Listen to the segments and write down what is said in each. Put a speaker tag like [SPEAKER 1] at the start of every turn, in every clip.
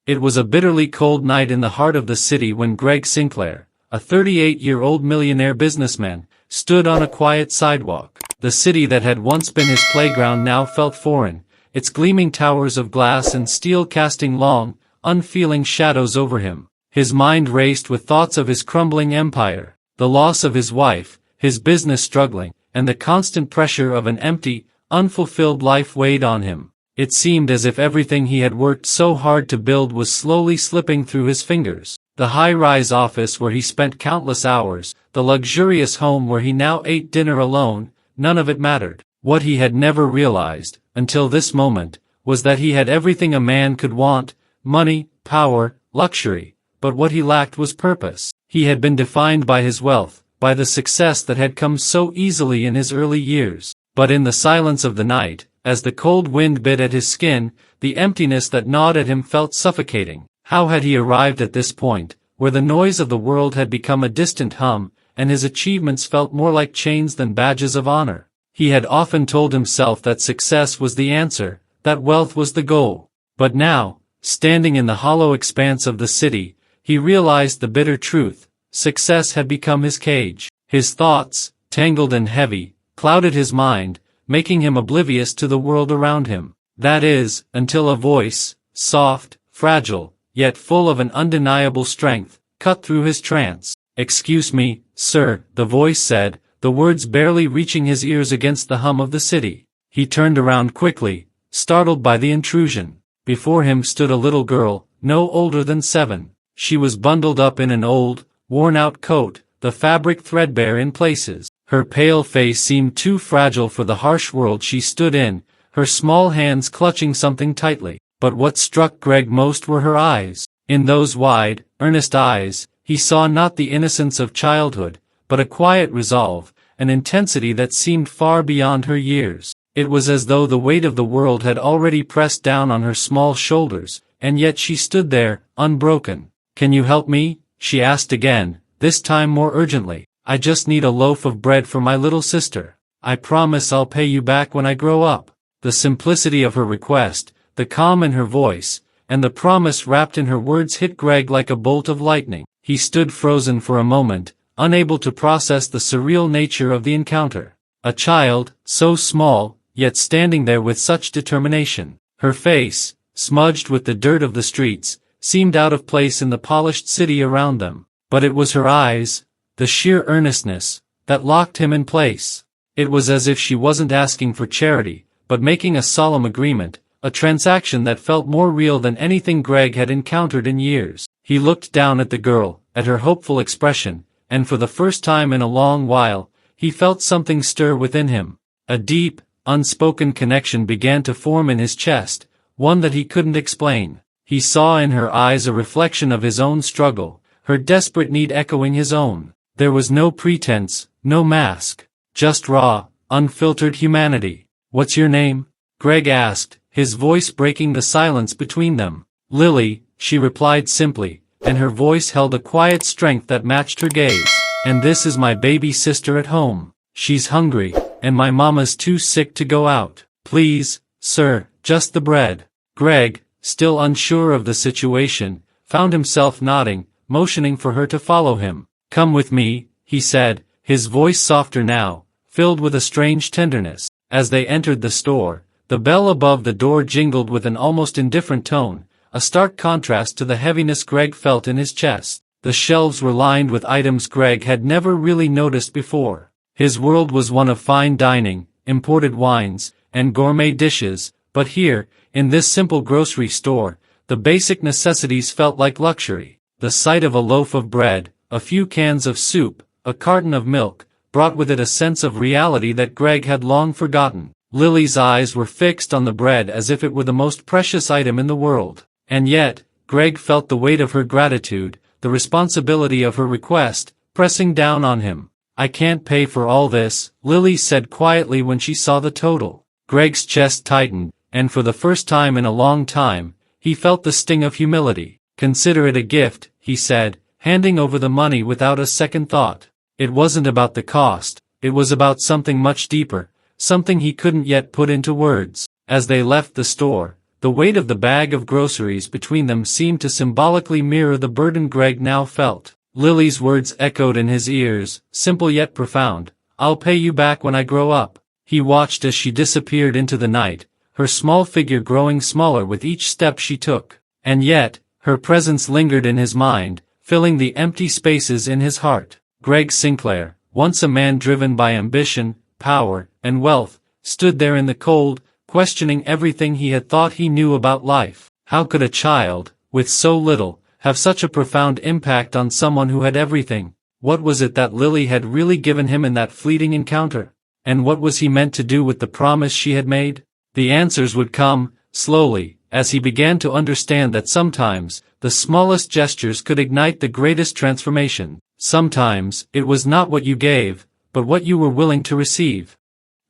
[SPEAKER 1] It was a bitterly cold night in the heart of the city when Greg Sinclair, a 38-year-old millionaire businessman, stood on a quiet sidewalk. The city that had once been his playground now felt foreign, its gleaming towers of glass and steel casting long, unfeeling shadows over him. His mind raced with thoughts of his crumbling empire, the loss of his wife, his business struggling, and the constant pressure of an empty, unfulfilled life weighed on him. It seemed as if everything he had worked so hard to build was slowly slipping through his fingers. The high-rise office where he spent countless hours, the luxurious home where he now ate dinner alone, none of it mattered. What he had never realized, until this moment, was that he had everything a man could want: money, power, luxury. But what he lacked was purpose. He had been defined by his wealth, by the success that had come so easily in his early years. But in the silence of the night, as the cold wind bit at his skin, the emptiness that gnawed at him felt suffocating. How had he arrived at this point, where the noise of the world had become a distant hum, and his achievements felt more like chains than badges of honor? He had often told himself that success was the answer, that wealth was the goal. But now, standing in the hollow expanse of the city, he realized the bitter truth: success had become his cage. His thoughts, tangled and heavy, clouded his mind, making him oblivious to the world around him. That is, until a voice, soft, fragile, yet full of an undeniable strength, cut through his trance. "Excuse me, sir," the voice said, the words barely reaching his ears against the hum of the city. He turned around quickly, startled by the intrusion. Before him stood a little girl, no older than 7. She was bundled up in an old, worn-out coat, the fabric threadbare in places. Her pale face seemed too fragile for the harsh world she stood in, her small hands clutching something tightly. But what struck Greg most were her eyes. In those wide, earnest eyes, he saw not the innocence of childhood, but a quiet resolve, an intensity that seemed far beyond her years. It was as though the weight of the world had already pressed down on her small shoulders, and yet she stood there, unbroken. "Can you help me?" she asked again, this time more urgently. "I just need a loaf of bread for my little sister. I promise I'll pay you back when I grow up." The simplicity of her request, the calm in her voice, and the promise wrapped in her words hit Greg like a bolt of lightning. He stood frozen for a moment, unable to process the surreal nature of the encounter. A child, so small, yet standing there with such determination. Her face, smudged with the dirt of the streets, seemed out of place in the polished city around them. But it was her eyes, the sheer earnestness, that locked him in place. It was as if she wasn't asking for charity, but making a solemn agreement, a transaction that felt more real than anything Greg had encountered in years. He looked down at the girl, at her hopeful expression, and for the first time in a long while, he felt something stir within him. A deep, unspoken connection began to form in his chest, one that he couldn't explain. He saw in her eyes a reflection of his own struggle, her desperate need echoing his own. There was no pretense, no mask, just raw, unfiltered humanity. "What's your name?" Greg asked, his voice breaking the silence between them. "Lily," she replied simply, and her voice held a quiet strength that matched her gaze. "And this is my baby sister at home. She's hungry, and my mama's too sick to go out. Please, sir, just the bread." Greg, still unsure of the situation, found himself nodding, motioning for her to follow him. "Come with me," he said, his voice softer now, filled with a strange tenderness. As they entered the store, the bell above the door jingled with an almost indifferent tone, a stark contrast to the heaviness Greg felt in his chest. The shelves were lined with items Greg had never really noticed before. His world was one of fine dining, imported wines, and gourmet dishes, but here, in this simple grocery store, the basic necessities felt like luxury. The sight of a loaf of bread, a few cans of soup, a carton of milk, brought with it a sense of reality that Greg had long forgotten. Lily's eyes were fixed on the bread as if it were the most precious item in the world. And yet, Greg felt the weight of her gratitude, the responsibility of her request, pressing down on him. "I can't pay for all this," Lily said quietly when she saw the total. Greg's chest tightened, and for the first time in a long time, he felt the sting of humility. "Consider it a gift," he said, handing over the money without a second thought. It wasn't about the cost, it was about something much deeper, something he couldn't yet put into words. As they left the store, The weight of the bag of groceries between them seemed to symbolically mirror the burden Greg now felt. Lily's words echoed in his ears, simple yet profound. "I'll pay you back when I grow up." He watched as she disappeared into the night, her small figure growing smaller with each step she took. And yet, her presence lingered in his mind, filling the empty spaces in his heart. Greg Sinclair, once a man driven by ambition, power, and wealth, stood there in the cold, questioning everything he had thought he knew about life. How could a child, with so little, have such a profound impact on someone who had everything? What was it that Lily had really given him in that fleeting encounter? And what was he meant to do with the promise she had made? The answers would come, slowly, as he began to understand that sometimes, the smallest gestures could ignite the greatest transformation. Sometimes, it was not what you gave, but what you were willing to receive.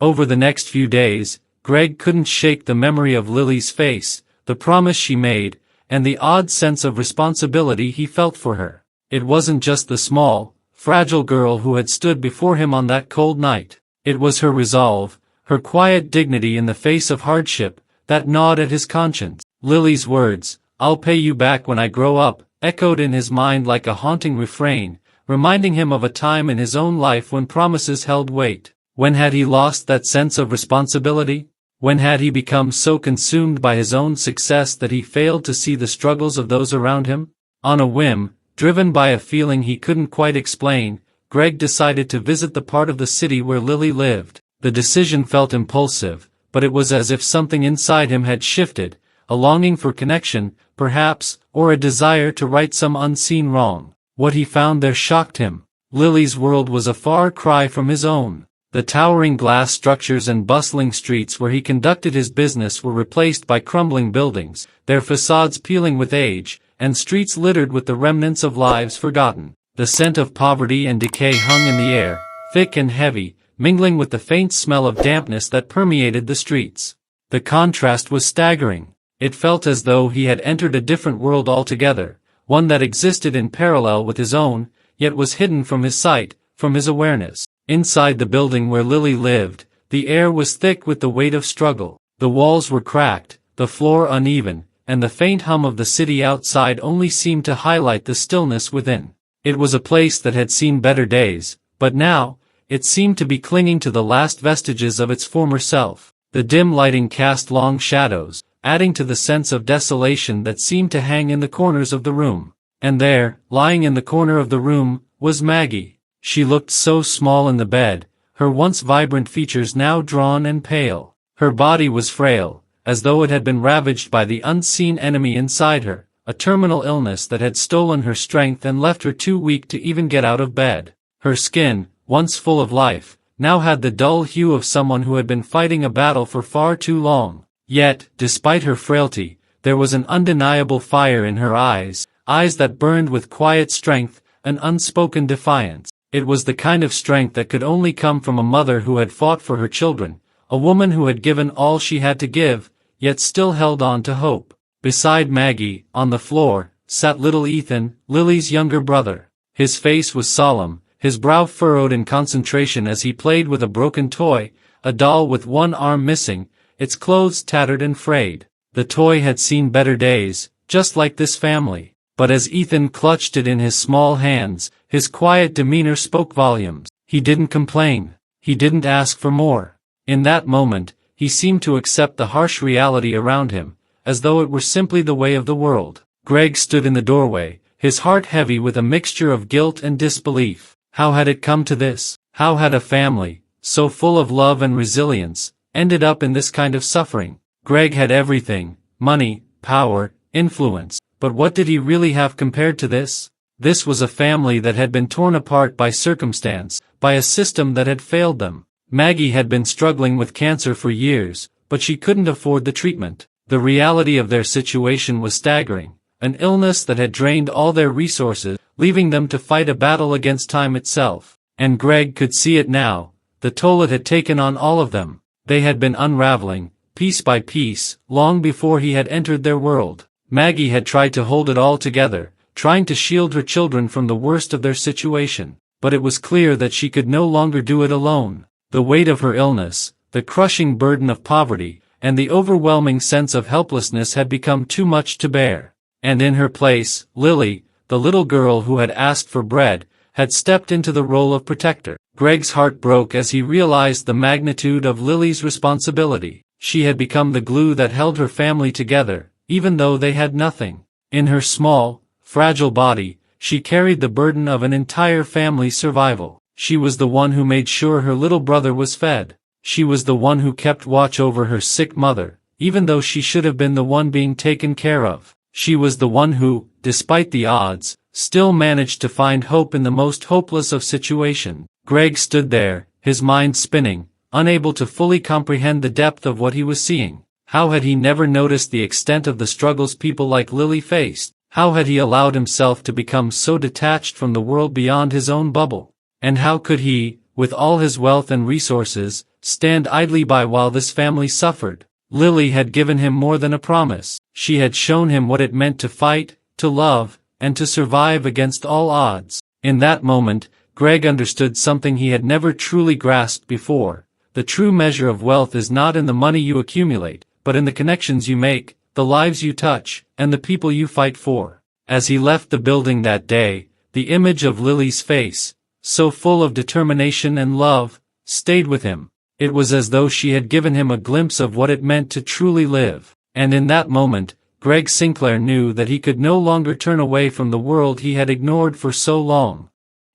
[SPEAKER 1] Over the next few days, Greg couldn't shake the memory of Lily's face, the promise she made, and the odd sense of responsibility he felt for her. It wasn't just the small, fragile girl who had stood before him on that cold night. It was her resolve, her quiet dignity in the face of hardship, that gnawed at his conscience. Lily's words, "I'll pay you back when I grow up," echoed in his mind like a haunting refrain, reminding him of a time in his own life when promises held weight. When had he lost that sense of responsibility? When had he become so consumed by his own success that he failed to see the struggles of those around him? On a whim, driven by a feeling he couldn't quite explain, Greg decided to visit the part of the city where Lily lived. The decision felt impulsive, but it was as if something inside him had shifted, a longing for connection, perhaps, or a desire to right some unseen wrong. What he found there shocked him. Lily's world was a far cry from his own. The towering glass structures and bustling streets where he conducted his business were replaced by crumbling buildings, their facades peeling with age, and streets littered with the remnants of lives forgotten. The scent of poverty and decay hung in the air, thick and heavy, mingling with the faint smell of dampness that permeated the streets. The contrast was staggering. It felt as though he had entered a different world altogether, one that existed in parallel with his own, yet was hidden from his sight, from his awareness. Inside the building where Lily lived, the air was thick with the weight of struggle. The walls were cracked, the floor uneven, and the faint hum of the city outside only seemed to highlight the stillness within. It was a place that had seen better days, but now, it seemed to be clinging to the last vestiges of its former self. The dim lighting cast long shadows, adding to the sense of desolation that seemed to hang in the corners of the room. And there, lying in the corner of the room, was Maggie. She looked so small in the bed, her once vibrant features now drawn and pale. Her body was frail, as though it had been ravaged by the unseen enemy inside her, a terminal illness that had stolen her strength and left her too weak to even get out of bed. Her skin, once full of life, now had the dull hue of someone who had been fighting a battle for far too long. Yet, despite her frailty, there was an undeniable fire in her eyes, eyes that burned with quiet strength, an unspoken defiance. It was the kind of strength that could only come from a mother who had fought for her children, a woman who had given all she had to give, yet still held on to hope. Beside Maggie, on the floor, sat little Ethan, Lily's younger brother. His face was solemn, his brow furrowed in concentration as he played with a broken toy, a doll with one arm missing, its clothes tattered and frayed. The toy had seen better days, just like this family. But as Ethan clutched it in his small hands, his quiet demeanor spoke volumes. He didn't complain. He didn't ask for more. In that moment, he seemed to accept the harsh reality around him, as though it were simply the way of the world. Greg stood in the doorway, his heart heavy with a mixture of guilt and disbelief. How had it come to this? How had a family, so full of love and resilience, ended up in this kind of suffering? Greg had everything: money, power, influence. But what did he really have compared to this? This was a family that had been torn apart by circumstance, by a system that had failed them. Maggie had been struggling with cancer for years, but she couldn't afford the treatment. The reality of their situation was staggering, an illness that had drained all their resources, leaving them to fight a battle against time itself. And Greg could see it now, the toll it had taken on all of them. They had been unraveling, piece by piece, long before he had entered their world. Maggie had tried to hold it all together, trying to shield her children from the worst of their situation, but it was clear that she could no longer do it alone. The weight of her illness, the crushing burden of poverty, and the overwhelming sense of helplessness had become too much to bear. And in her place, Lily, the little girl who had asked for bread, had stepped into the role of protector. Greg's heart broke as he realized the magnitude of Lily's responsibility. She had become the glue that held her family together, even though they had nothing. In her small, fragile body, she carried the burden of an entire family's survival. She was the one who made sure her little brother was fed. She was the one who kept watch over her sick mother, even though she should have been the one being taken care of. She was the one who, despite the odds, still managed to find hope in the most hopeless of situations. Greg stood there, his mind spinning, unable to fully comprehend the depth of what he was seeing. How had he never noticed the extent of the struggles people like Lily faced? How had he allowed himself to become so detached from the world beyond his own bubble? And how could he, with all his wealth and resources, stand idly by while this family suffered? Lily had given him more than a promise. She had shown him what it meant to fight, to love, and to survive against all odds. In that moment, Greg understood something he had never truly grasped before. The true measure of wealth is not in the money you accumulate, but in the connections you make, the lives you touch, and the people you fight for. As he left the building that day, the image of Lily's face, so full of determination and love, stayed with him. It was as though she had given him a glimpse of what it meant to truly live. And in that moment, Greg Sinclair knew that he could no longer turn away from the world he had ignored for so long.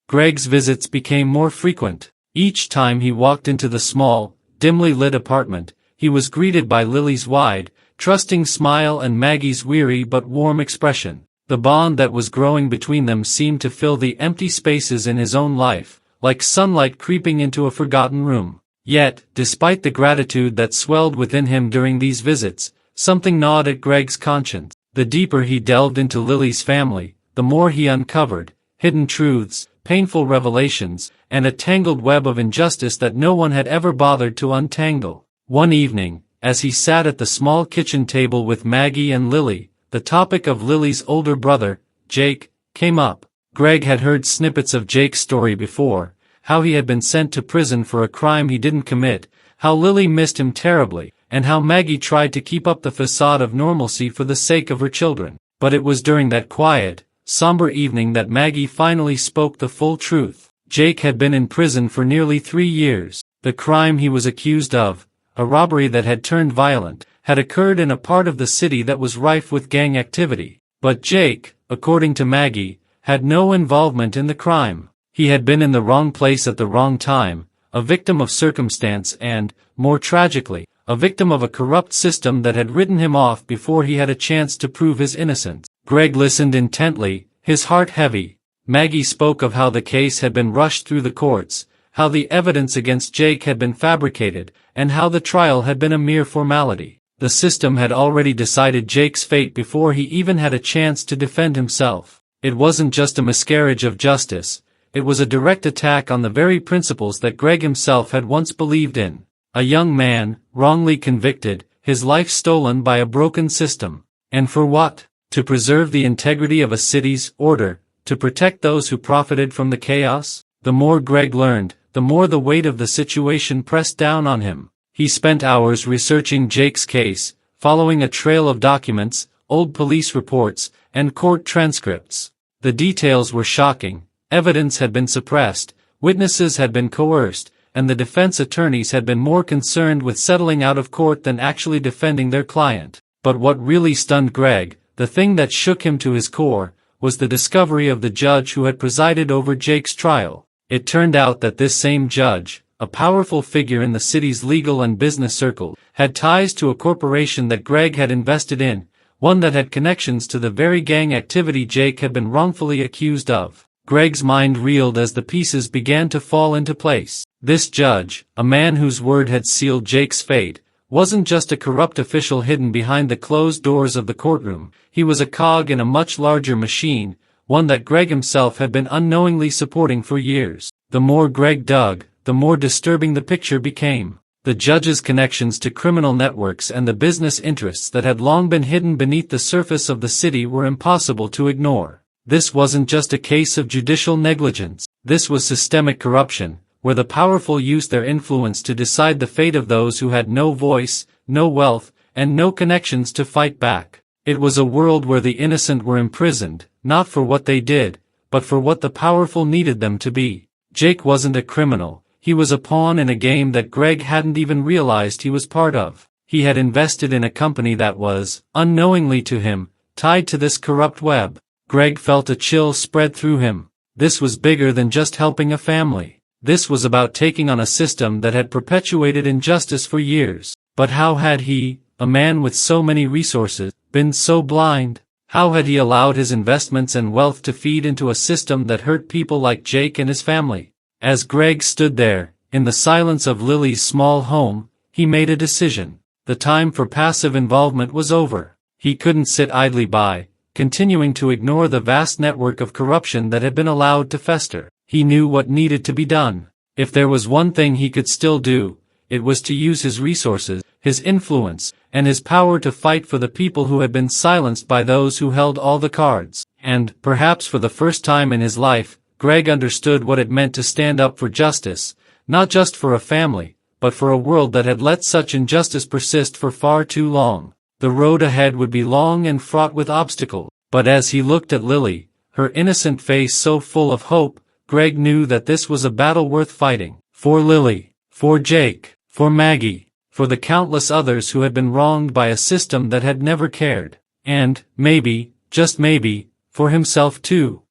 [SPEAKER 1] Greg's visits became more frequent. Each time he walked into the small, dimly lit apartment, he was greeted by Lily's wide, trusting smile and Maggie's weary but warm expression. The bond that was growing between them seemed to fill the empty spaces in his own life, like sunlight creeping into a forgotten room. Yet, despite the gratitude that swelled within him during these visits, something gnawed at Greg's conscience. The deeper he delved into Lily's family, the more he uncovered hidden truths, painful revelations, and a tangled web of injustice that no one had ever bothered to untangle. One evening, as he sat at the small kitchen table with Maggie and Lily, the topic of Lily's older brother, Jake, came up. Greg had heard snippets of Jake's story before, how he had been sent to prison for a crime he didn't commit, how Lily missed him terribly, and how Maggie tried to keep up the facade of normalcy for the sake of her children. But it was during that quiet, somber evening that Maggie finally spoke the full truth. Jake had been in prison for nearly 3 years. The crime he was accused of, a robbery that had turned violent, had occurred in a part of the city that was rife with gang activity. But Jake, according to Maggie, had no involvement in the crime. He had been in the wrong place at the wrong time, a victim of circumstance and, more tragically, a victim of a corrupt system that had written him off before he had a chance to prove his innocence. Greg listened intently, his heart heavy. Maggie spoke of how the case had been rushed through the courts, how the evidence against Jake had been fabricated, and how the trial had been a mere formality. The system had already decided Jake's fate before he even had a chance to defend himself. It wasn't just a miscarriage of justice, it was a direct attack on the very principles that Greg himself had once believed in. A young man, wrongly convicted, his life stolen by a broken system. And for what? To preserve the integrity of a city's order, to protect those who profited from the chaos? The more Greg learned, the more the weight of the situation pressed down on him. He spent hours researching Jake's case, following a trail of documents, old police reports, and court transcripts. The details were shocking. Evidence had been suppressed, witnesses had been coerced, and the defense attorneys had been more concerned with settling out of court than actually defending their client. But what really stunned Greg, the thing that shook him to his core, was the discovery of the judge who had presided over Jake's trial. It turned out that this same judge, a powerful figure in the city's legal and business circle, had ties to a corporation that Greg had invested in, one that had connections to the very gang activity Jake had been wrongfully accused of. Greg's mind reeled as the pieces began to fall into place. This judge, a man whose word had sealed Jake's fate, wasn't just a corrupt official hidden behind the closed doors of the courtroom. He was a cog in a much larger machine, one that Greg himself had been unknowingly supporting for years. The more Greg dug, the more disturbing the picture became. The judge's connections to criminal networks and the business interests that had long been hidden beneath the surface of the city were impossible to ignore. This wasn't just a case of judicial negligence. This was systemic corruption, where the powerful used their influence to decide the fate of those who had no voice, no wealth, and no connections to fight back. It was a world where the innocent were imprisoned, not for what they did, but for what the powerful needed them to be. Jake wasn't a criminal, he was a pawn in a game that Greg hadn't even realized he was part of. He had invested in a company that was, unknowingly to him, tied to this corrupt web. Greg felt a chill spread through him. This was bigger than just helping a family. This was about taking on a system that had perpetuated injustice for years. But how had he, a man with so many resources, been so blind? How had he allowed his investments and wealth to feed into a system that hurt people like Jake and his family? As Greg stood there, in the silence of Lily's small home, he made a decision. The time for passive involvement was over. He couldn't sit idly by, continuing to ignore the vast network of corruption that had been allowed to fester. He knew what needed to be done. If there was one thing he could still do, it was to use his resources, his influence, and his power to fight for the people who had been silenced by those who held all the cards. And, perhaps for the first time in his life, Greg understood what it meant to stand up for justice, not just for a family, but for a world that had let such injustice persist for far too long. The road ahead would be long and fraught with obstacles, but as he looked at Lily, her innocent face so full of hope, Greg knew that this was a battle worth fighting. For Lily, for Jake, for Maggie, for the countless others who had been wronged by a system that had never cared. And, maybe, just maybe, for himself too.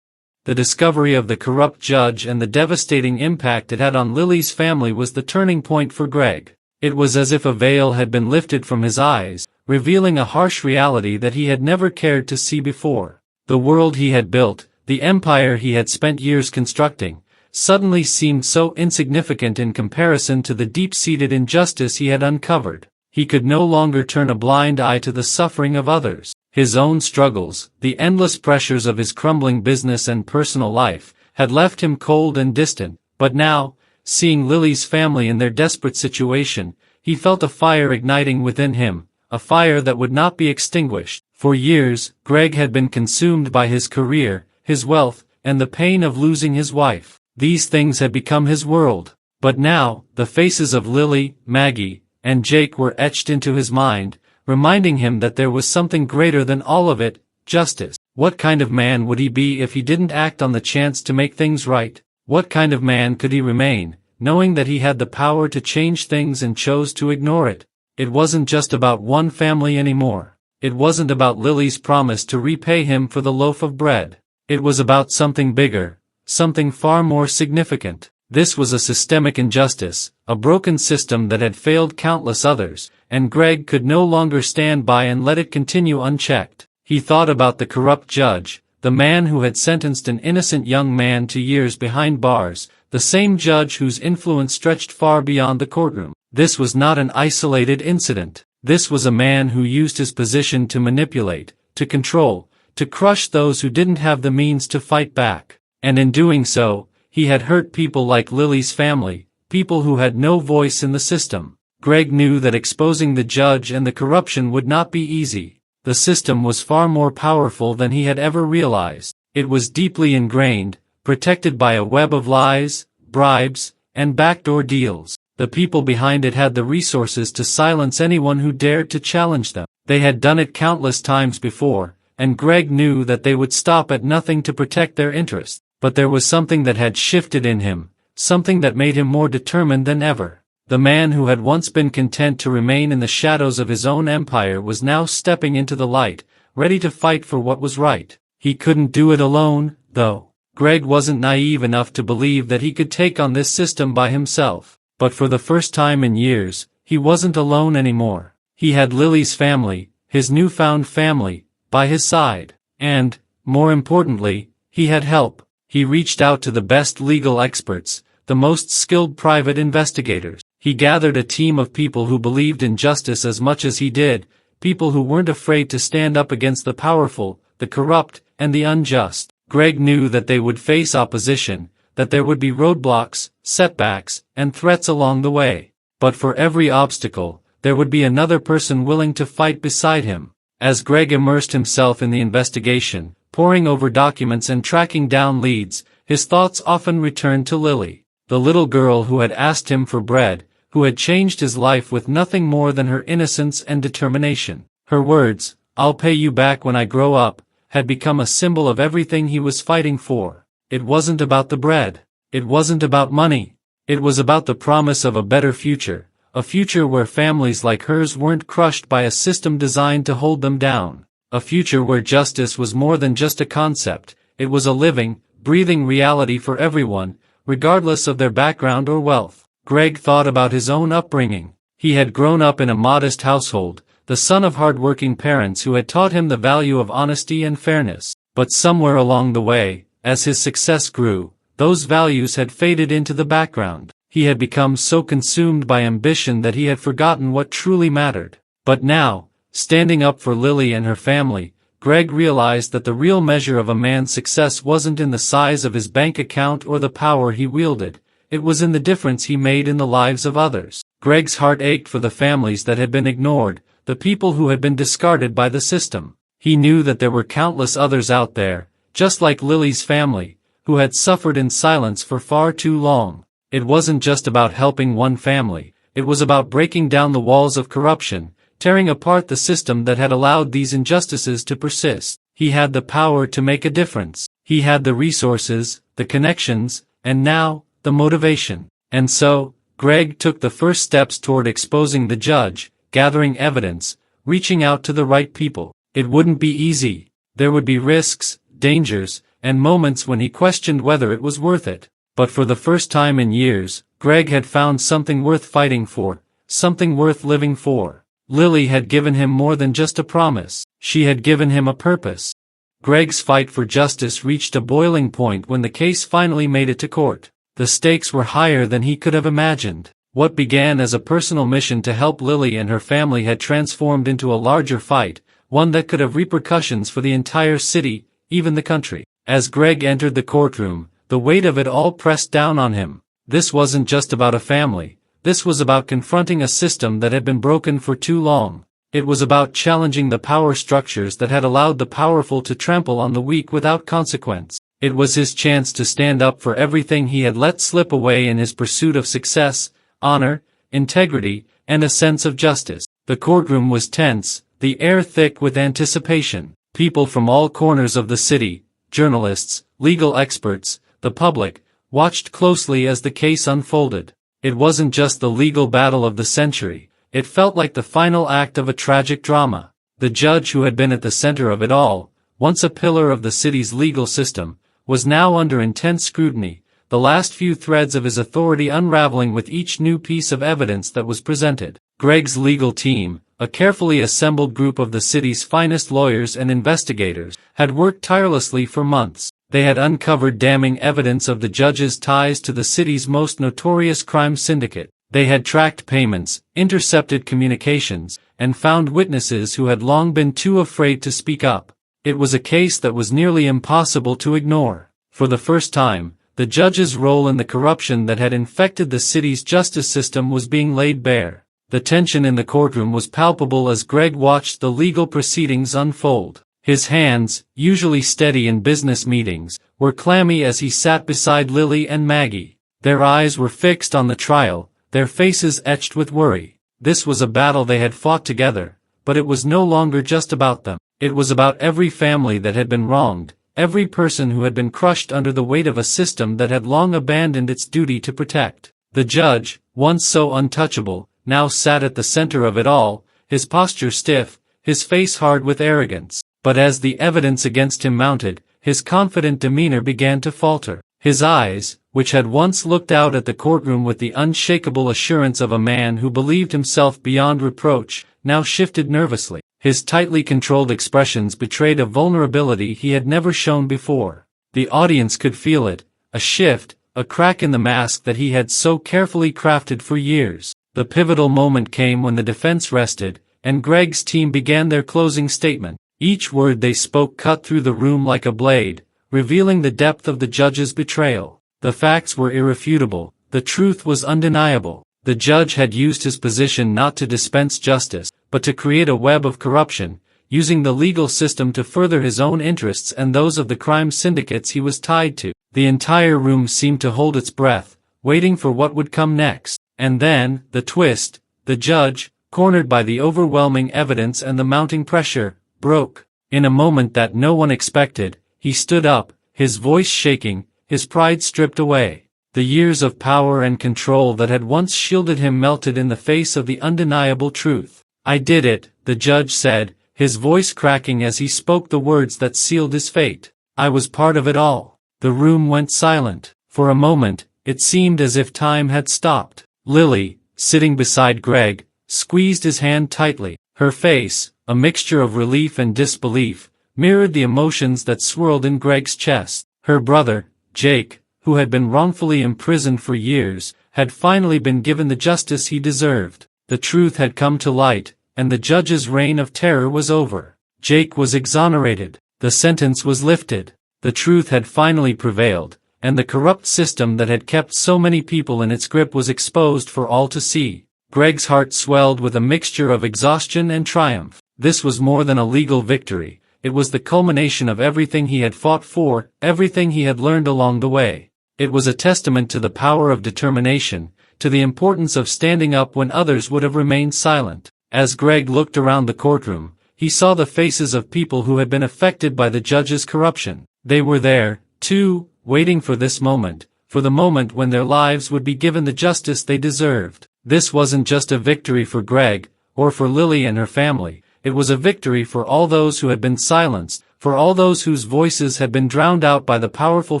[SPEAKER 1] The discovery of the corrupt judge and the devastating impact it had on Lily's family was the turning point for Greg. It was as if a veil had been lifted from his eyes, revealing a harsh reality that he had never cared to see before. The world he had built, the empire he had spent years constructing, suddenly seemed so insignificant in comparison to the deep-seated injustice he had uncovered. He could no longer turn a blind eye to the suffering of others. His own struggles, the endless pressures of his crumbling business and personal life, had left him cold and distant, but now, seeing Lily's family in their desperate situation, he felt a fire igniting within him, a fire that would not be extinguished. For years, Greg had been consumed by his career, his wealth, and the pain of losing his wife. These things had become his world. But now, the faces of Lily, Maggie, and Jake were etched into his mind, reminding him that there was something greater than all of it, justice. What kind of man would he be if he didn't act on the chance to make things right? What kind of man could he remain, knowing that he had the power to change things and chose to ignore it? It wasn't just about one family anymore. It wasn't about Lily's promise to repay him for the loaf of bread. It was about something bigger, something far more significant. This was a systemic injustice, a broken system that had failed countless others, and Greg could no longer stand by and let it continue unchecked. He thought about the corrupt judge, the man who had sentenced an innocent young man to years behind bars, the same judge whose influence stretched far beyond the courtroom. This was not an isolated incident. This was a man who used his position to manipulate, to control, to crush those who didn't have the means to fight back. And in doing so, he had hurt people like Lily's family, people who had no voice in the system. Greg knew that exposing the judge and the corruption would not be easy. The system was far more powerful than he had ever realized. It was deeply ingrained, protected by a web of lies, bribes, and backdoor deals. The people behind it had the resources to silence anyone who dared to challenge them. They had done it countless times before, and Greg knew that they would stop at nothing to protect their interests. But there was something that had shifted in him, something that made him more determined than ever. The man who had once been content to remain in the shadows of his own empire was now stepping into the light, ready to fight for what was right. He couldn't do it alone, though. Greg wasn't naive enough to believe that he could take on this system by himself. But for the first time in years, he wasn't alone anymore. He had Lily's family, his newfound family, by his side. And, more importantly, he had help. He reached out to the best legal experts, the most skilled private investigators. He gathered a team of people who believed in justice as much as he did, people who weren't afraid to stand up against the powerful, the corrupt, and the unjust. Greg knew that they would face opposition, that there would be roadblocks, setbacks, and threats along the way. But for every obstacle, there would be another person willing to fight beside him. As Greg immersed himself in the investigation, poring over documents and tracking down leads, his thoughts often returned to Lily, the little girl who had asked him for bread, who had changed his life with nothing more than her innocence and determination. Her words, "I'll pay you back when I grow up," had become a symbol of everything he was fighting for. It wasn't about the bread. It wasn't about money. It was about the promise of a better future, a future where families like hers weren't crushed by a system designed to hold them down, a future where justice was more than just a concept, it was a living, breathing reality for everyone, regardless of their background or wealth. Greg thought about his own upbringing. He had grown up in a modest household, the son of hard-working parents who had taught him the value of honesty and fairness. But somewhere along the way, as his success grew, those values had faded into the background. He had become so consumed by ambition that he had forgotten what truly mattered. But now, standing up for Lily and her family, Greg realized that the real measure of a man's success wasn't in the size of his bank account or the power he wielded, it was in the difference he made in the lives of others. Greg's heart ached for the families that had been ignored, the people who had been discarded by the system. He knew that there were countless others out there, just like Lily's family, who had suffered in silence for far too long. It wasn't just about helping one family, it was about breaking down the walls of corruption, tearing apart the system that had allowed these injustices to persist. He had the power to make a difference. He had the resources, the connections, and now, the motivation. And so, Greg took the first steps toward exposing the judge, gathering evidence, reaching out to the right people. It wouldn't be easy. There would be risks, dangers, and moments when he questioned whether it was worth it. But for the first time in years, Greg had found something worth fighting for, something worth living for. Lily had given him more than just a promise. She had given him a purpose. Greg's fight for justice reached a boiling point when the case finally made it to court. The stakes were higher than he could have imagined. What began as a personal mission to help Lily and her family had transformed into a larger fight, one that could have repercussions for the entire city, even the country. As Greg entered the courtroom, the weight of it all pressed down on him. This wasn't just about a family. This was about confronting a system that had been broken for too long. It was about challenging the power structures that had allowed the powerful to trample on the weak without consequence. It was his chance to stand up for everything he had let slip away in his pursuit of success, honor, integrity, and a sense of justice. The courtroom was tense, the air thick with anticipation. People from all corners of the city, journalists, legal experts, the public, watched closely as the case unfolded. It wasn't just the legal battle of the century, it felt like the final act of a tragic drama. The judge who had been at the center of it all, once a pillar of the city's legal system, was now under intense scrutiny, the last few threads of his authority unraveling with each new piece of evidence that was presented. Greg's legal team, a carefully assembled group of the city's finest lawyers and investigators, had worked tirelessly for months. They had uncovered damning evidence of the judge's ties to the city's most notorious crime syndicate. They had tracked payments, intercepted communications, and found witnesses who had long been too afraid to speak up. It was a case that was nearly impossible to ignore. For the first time, the judge's role in the corruption that had infected the city's justice system was being laid bare. The tension in the courtroom was palpable as Greg watched the legal proceedings unfold. His hands, usually steady in business meetings, were clammy as he sat beside Lily and Maggie. Their eyes were fixed on the trial, their faces etched with worry. This was a battle they had fought together, but it was no longer just about them. It was about every family that had been wronged, every person who had been crushed under the weight of a system that had long abandoned its duty to protect. The judge, once so untouchable, now sat at the center of it all, his posture stiff, his face hard with arrogance. But as the evidence against him mounted, his confident demeanor began to falter. His eyes, which had once looked out at the courtroom with the unshakable assurance of a man who believed himself beyond reproach, now shifted nervously. His tightly controlled expressions betrayed a vulnerability he had never shown before. The audience could feel it, a shift, a crack in the mask that he had so carefully crafted for years. The pivotal moment came when the defense rested, and Greg's team began their closing statement. Each word they spoke cut through the room like a blade, revealing the depth of the judge's betrayal. The facts were irrefutable, the truth was undeniable. The judge had used his position not to dispense justice, but to create a web of corruption, using the legal system to further his own interests and those of the crime syndicates he was tied to. The entire room seemed to hold its breath, waiting for what would come next. And then, the twist, the judge, cornered by the overwhelming evidence and the mounting pressure, broke. In a moment that no one expected, he stood up, his voice shaking, his pride stripped away. The years of power and control that had once shielded him melted in the face of the undeniable truth. "I did it," the judge said, his voice cracking as he spoke the words that sealed his fate. "I was part of it all." The room went silent. For a moment, it seemed as if time had stopped. Lily, sitting beside Greg, squeezed his hand tightly. Her face, a mixture of relief and disbelief, mirrored the emotions that swirled in Greg's chest. Her brother, Jake, who had been wrongfully imprisoned for years, had finally been given the justice he deserved. The truth had come to light, and the judge's reign of terror was over. Jake was exonerated. The sentence was lifted. The truth had finally prevailed, and the corrupt system that had kept so many people in its grip was exposed for all to see. Greg's heart swelled with a mixture of exhaustion and triumph. This was more than a legal victory. It was the culmination of everything he had fought for, everything he had learned along the way. It was a testament to the power of determination, to the importance of standing up when others would have remained silent. As Greg looked around the courtroom, he saw the faces of people who had been affected by the judge's corruption. They were there, too, waiting for this moment, for the moment when their lives would be given the justice they deserved. This wasn't just a victory for Greg, or for Lily and her family. It was a victory for all those who had been silenced, for all those whose voices had been drowned out by the powerful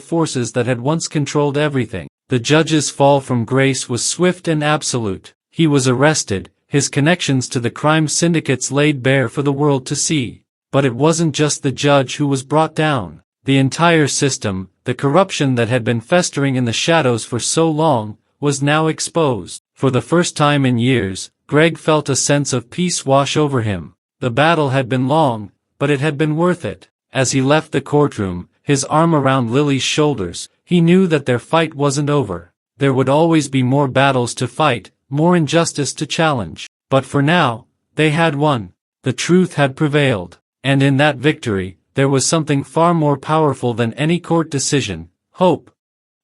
[SPEAKER 1] forces that had once controlled everything. The judge's fall from grace was swift and absolute. He was arrested, his connections to the crime syndicates laid bare for the world to see. But it wasn't just the judge who was brought down. The entire system, the corruption that had been festering in the shadows for so long, was now exposed. For the first time in years, Greg felt a sense of peace wash over him. The battle had been long, but it had been worth it. As he left the courtroom, his arm around Lily's shoulders, he knew that their fight wasn't over. There would always be more battles to fight, more injustice to challenge. But for now, they had won. The truth had prevailed. And in that victory, there was something far more powerful than any court decision: hope.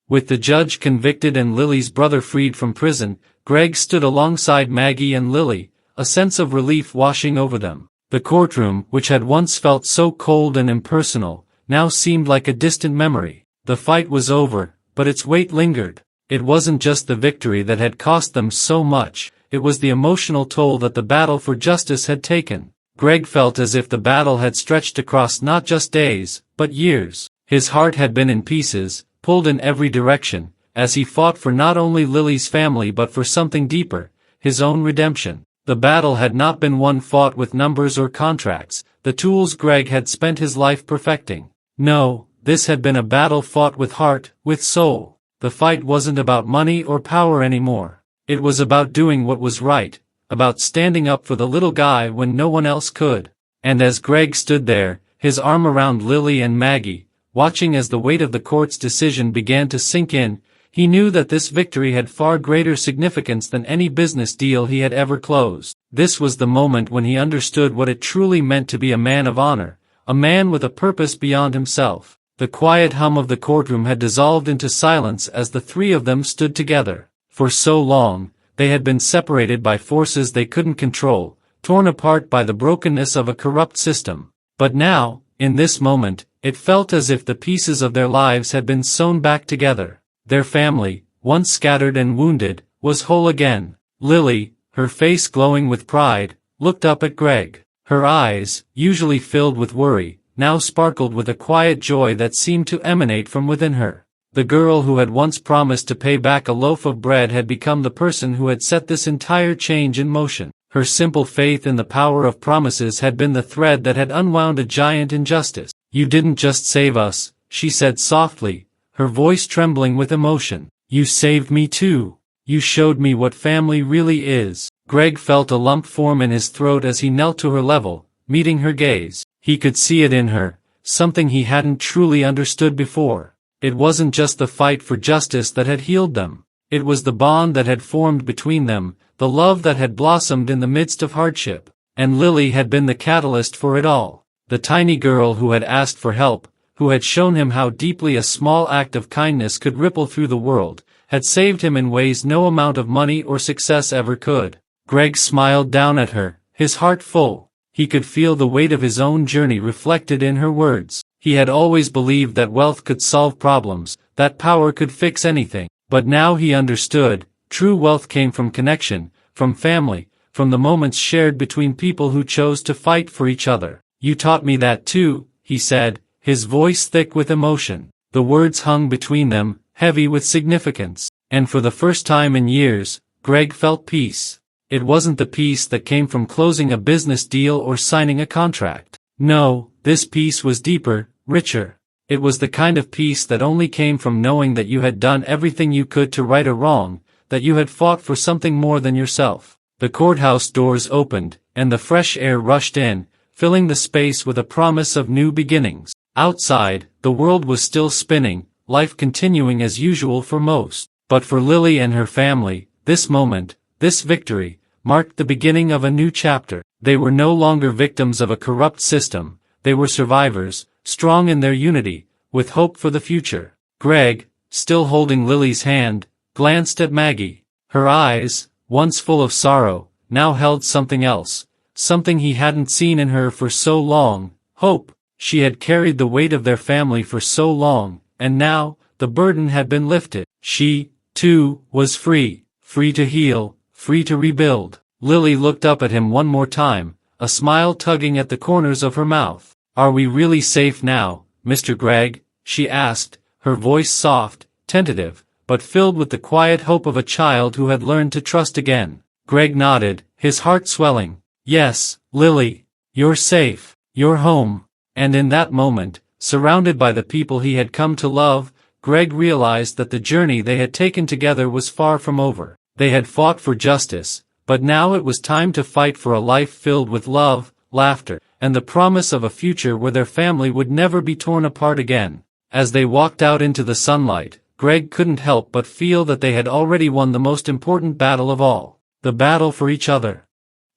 [SPEAKER 1] With the judge convicted and Lily's brother freed from prison, Greg stood alongside Maggie and Lily, a sense of relief washing over them. The courtroom, which had once felt so cold and impersonal, now seemed like a distant memory. The fight was over, but its weight lingered. It wasn't just the victory that had cost them so much, it was the emotional toll that the battle for justice had taken. Greg felt as if the battle had stretched across not just days, but years. His heart had been in pieces, pulled in every direction, as he fought for not only Lily's family but for something deeper, his own redemption. The battle had not been one fought with numbers or contracts, the tools Greg had spent his life perfecting. No, this had been a battle fought with heart, with soul. The fight wasn't about money or power anymore. It was about doing what was right, about standing up for the little guy when no one else could. And as Greg stood there, his arm around Lily and Maggie, watching as the weight of the court's decision began to sink in, he knew that this victory had far greater significance than any business deal he had ever closed. This was the moment when he understood what it truly meant to be a man of honor, a man with a purpose beyond himself. The quiet hum of the courtroom had dissolved into silence as the three of them stood together. For so long, they had been separated by forces they couldn't control, torn apart by the brokenness of a corrupt system. But now, in this moment, it felt as if the pieces of their lives had been sewn back together. Their family, once scattered and wounded, was whole again. Lily, her face glowing with pride, looked up at Greg. Her eyes, usually filled with worry, now sparkled with a quiet joy that seemed to emanate from within her. The girl who had once promised to pay back a loaf of bread had become the person who had set this entire change in motion. Her simple faith in the power of promises had been the thread that had unwound a giant injustice. "You didn't just save us," she said softly, her voice trembling with emotion. "You saved me too. You showed me what family really is." Greg felt a lump form in his throat as he knelt to her level, meeting her gaze. He could see it in her, something he hadn't truly understood before. It wasn't just the fight for justice that had healed them. It was the bond that had formed between them, the love that had blossomed in the midst of hardship. And Lily had been the catalyst for it all. The tiny girl who had asked for help, who had shown him how deeply a small act of kindness could ripple through the world, had saved him in ways no amount of money or success ever could. Greg smiled down at her, his heart full. He could feel the weight of his own journey reflected in her words. He had always believed that wealth could solve problems, that power could fix anything. But now he understood, true wealth came from connection, from family, from the moments shared between people who chose to fight for each other. "You taught me that too," he said, his voice thick with emotion. The words hung between them, heavy with significance. And for the first time in years, Greg felt peace. It wasn't the peace that came from closing a business deal or signing a contract. No, this peace was deeper, richer. It was the kind of peace that only came from knowing that you had done everything you could to right a wrong, that you had fought for something more than yourself. The courthouse doors opened, and the fresh air rushed in, filling the space with a promise of new beginnings. Outside, the world was still spinning, life continuing as usual for most. But for Lily and her family, this moment, this victory, marked the beginning of a new chapter. They were no longer victims of a corrupt system, they were survivors, strong in their unity, with hope for the future. Greg, still holding Lily's hand, glanced at Maggie. Her eyes, once full of sorrow, now held something else, something he hadn't seen in her for so long, hope. She had carried the weight of their family for so long, and now, the burden had been lifted. She, too, was free, free to heal, free to rebuild. Lily looked up at him one more time, a smile tugging at the corners of her mouth. "Are we really safe now, Mr. Gregg?" she asked, her voice soft, tentative, but filled with the quiet hope of a child who had learned to trust again. Greg nodded, his heart swelling. "Yes, Lily. You're safe. You're home." And in that moment, surrounded by the people he had come to love, Greg realized that the journey they had taken together was far from over. They had fought for justice, but now it was time to fight for a life filled with love, laughter, and the promise of a future where their family would never be torn apart again. As they walked out into the sunlight, Greg couldn't help but feel that they had already won the most important battle of all, the battle for each other.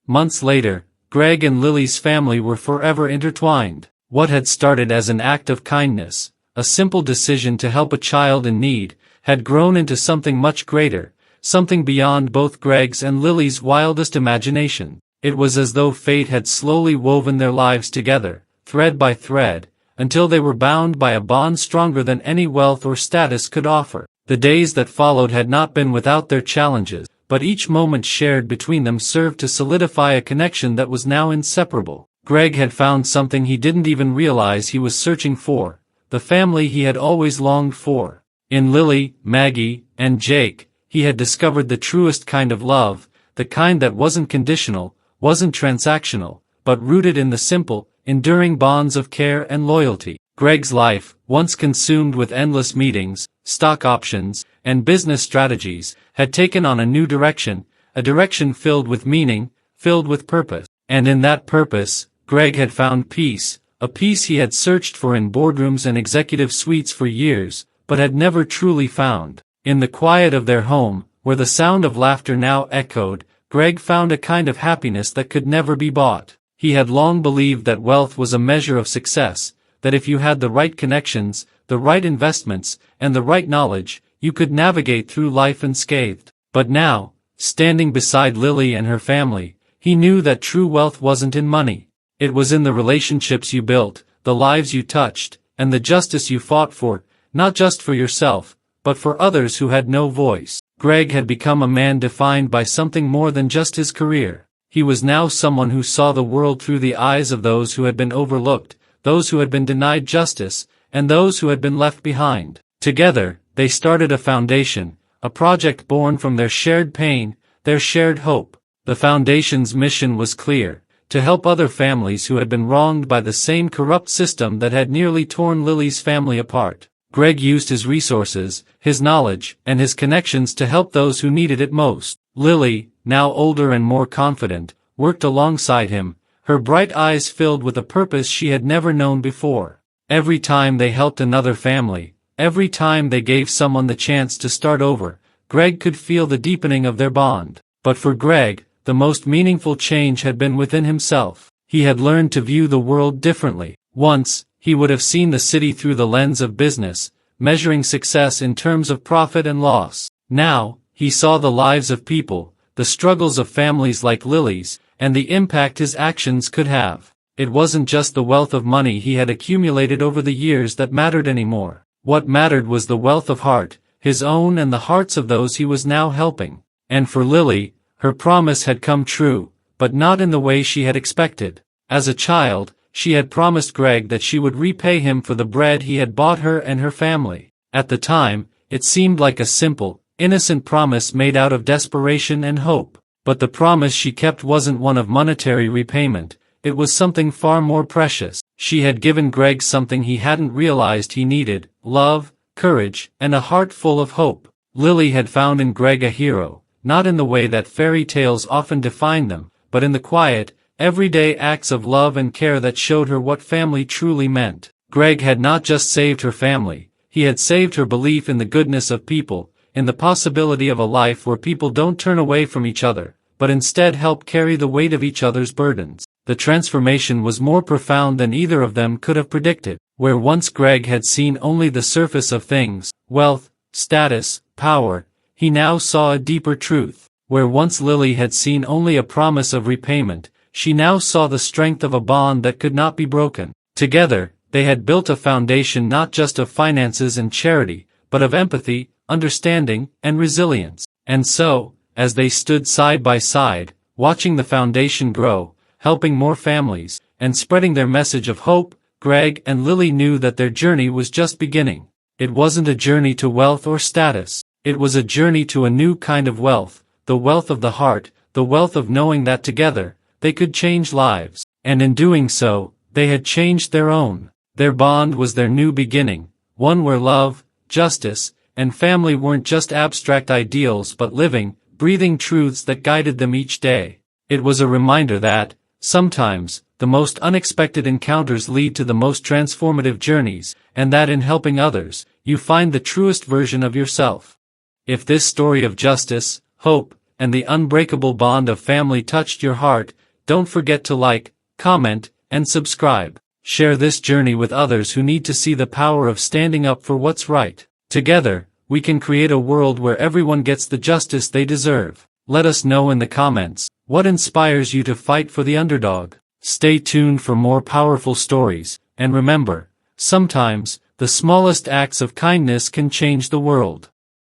[SPEAKER 1] Months later, Greg and Lily's family were forever intertwined. What had started as an act of kindness, a simple decision to help a child in need, had grown into something much greater, something beyond both Greg's and Lily's wildest imagination. It was as though fate had slowly woven their lives together, thread by thread, until they were bound by a bond stronger than any wealth or status could offer. The days that followed had not been without their challenges, but each moment shared between them served to solidify a connection that was now inseparable. Greg had found something he didn't even realize he was searching for, the family he had always longed for. In Lily, Maggie, and Jake, he had discovered the truest kind of love, the kind that wasn't conditional, wasn't transactional, but rooted in the simple, enduring bonds of care and loyalty. Greg's life, once consumed with endless meetings, stock options, and business strategies, had taken on a new direction, a direction filled with meaning, filled with purpose. And in that purpose, Greg had found peace, a peace he had searched for in boardrooms and executive suites for years, but had never truly found. In the quiet of their home, where the sound of laughter now echoed, Greg found a kind of happiness that could never be bought. He had long believed that wealth was a measure of success, that if you had the right connections, the right investments, and the right knowledge, you could navigate through life unscathed. But now, standing beside Lily and her family, he knew that true wealth wasn't in money. It was in the relationships you built, the lives you touched, and the justice you fought for, not just for yourself, but for others who had no voice. Greg had become a man defined by something more than just his career. He was now someone who saw the world through the eyes of those who had been overlooked, those who had been denied justice, and those who had been left behind. Together, they started a foundation, a project born from their shared pain, their shared hope. The foundation's mission was clear: to help other families who had been wronged by the same corrupt system that had nearly torn Lily's family apart. Greg used his resources, his knowledge, and his connections to help those who needed it most. Lily, now older and more confident, worked alongside him, her bright eyes filled with a purpose she had never known before. Every time they helped another family, every time they gave someone the chance to start over, Greg could feel the deepening of their bond. But for Greg, the most meaningful change had been within himself. He had learned to view the world differently. Once, he would have seen the city through the lens of business, measuring success in terms of profit and loss. Now, he saw the lives of people, the struggles of families like Lily's, and the impact his actions could have. It wasn't just the wealth of money he had accumulated over the years that mattered anymore. What mattered was the wealth of heart, his own and the hearts of those he was now helping. And for Lily, her promise had come true, but not in the way she had expected. As a child, she had promised Greg that she would repay him for the bread he had bought her and her family. At the time, it seemed like a simple, innocent promise made out of desperation and hope. But the promise she kept wasn't one of monetary repayment, it was something far more precious. She had given Greg something he hadn't realized he needed: love, courage, and a heart full of hope. Lily had found in Greg a hero, not in the way that fairy tales often define them, but in the quiet, everyday acts of love and care that showed her what family truly meant. Greg had not just saved her family, he had saved her belief in the goodness of people, in the possibility of a life where people don't turn away from each other, but instead help carry the weight of each other's burdens. The transformation was more profound than either of them could have predicted. Where once Greg had seen only the surface of things, wealth, status, power, he now saw a deeper truth. Where once Lily had seen only a promise of repayment, she now saw the strength of a bond that could not be broken. Together, they had built a foundation not just of finances and charity, but of empathy, understanding, and resilience. And so, as they stood side by side, watching the foundation grow, helping more families, and spreading their message of hope, Greg and Lily knew that their journey was just beginning. It wasn't a journey to wealth or status. It was a journey to a new kind of wealth, the wealth of the heart, the wealth of knowing that together, they could change lives. And in doing so, they had changed their own. Their bond was their new beginning, one where love, justice, and family weren't just abstract ideals but living, breathing truths that guided them each day. It was a reminder that, sometimes, the most unexpected encounters lead to the most transformative journeys, and that in helping others, you find the truest version of yourself. If this story of justice, hope, and the unbreakable bond of family touched your heart, don't forget to like, comment, and subscribe. Share this journey with others who need to see the power of standing up for what's right. Together, we can create a world where everyone gets the justice they deserve. Let us know in the comments, what inspires you to fight for the underdog? Stay tuned for more powerful stories, and remember, sometimes, the smallest acts of kindness can change the world.